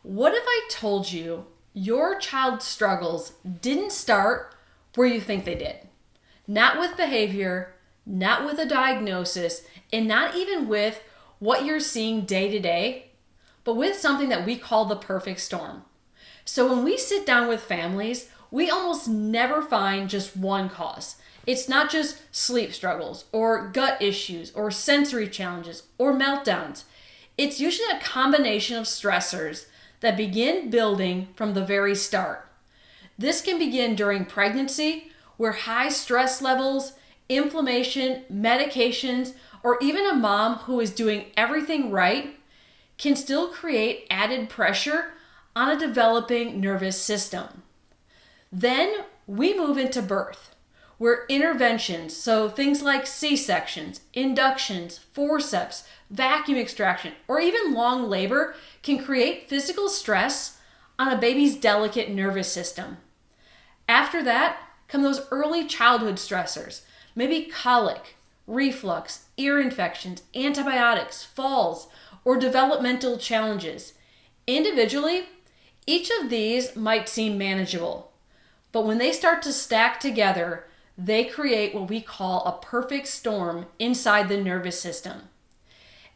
What if I told you your child's struggles didn't start where you think they did? Not with behavior, not with a diagnosis, and not even with what you're seeing day to day, but with something that we call the perfect storm. So when we sit down with families, we almost never find just one cause. It's not just sleep struggles or gut issues or sensory challenges or meltdowns. It's usually a combination of stressors that begin building from the very start. This can begin during pregnancy, where high stress levels, inflammation, medications, or even a mom who is doing everything right can still create added pressure on a developing nervous system. Then we move into birth, where interventions, so things like C-sections, inductions, forceps, vacuum extraction, or even long labor can create physical stress on a baby's delicate nervous system. After that come those early childhood stressors, maybe colic, reflux, ear infections, antibiotics, falls, or developmental challenges. Individually, each of these might seem manageable, but when they start to stack together, they create what we call a perfect storm inside the nervous system.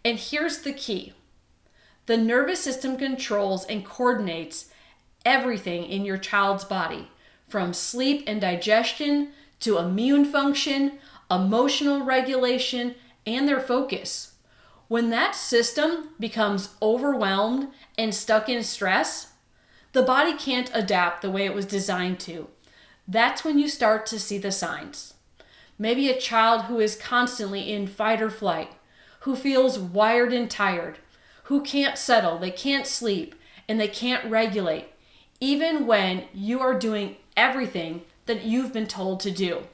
And here's the key. The nervous system controls and coordinates everything in your child's body, from sleep and digestion to immune function, emotional regulation, and their focus. When that system becomes overwhelmed and stuck in stress, the body can't adapt the way it was designed to. That's when you start to see the signs. Maybe a child who is constantly in fight or flight, who feels wired and tired, who can't settle, they can't sleep, and they can't regulate, even when you are doing everything that you've been told to do.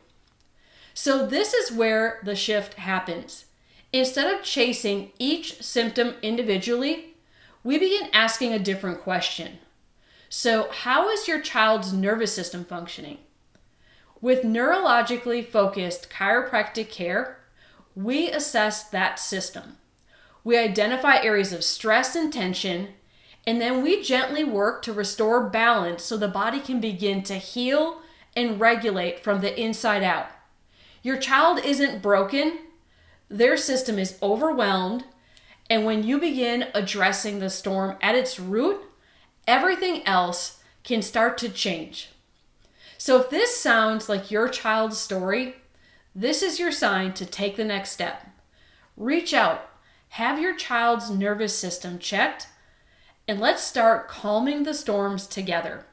So this is where the shift happens. Instead of chasing each symptom individually, we begin asking a different question. So how is your child's nervous system functioning? With neurologically focused chiropractic care, we assess that system. We identify areas of stress and tension, and then we gently work to restore balance so the body can begin to heal and regulate from the inside out. Your child isn't broken, their system is overwhelmed, and when you begin addressing the storm at its root, everything else can start to change. So if this sounds like your child's story, this is your sign to take the next step. Reach out, have your child's nervous system checked, and let's start calming the storms together.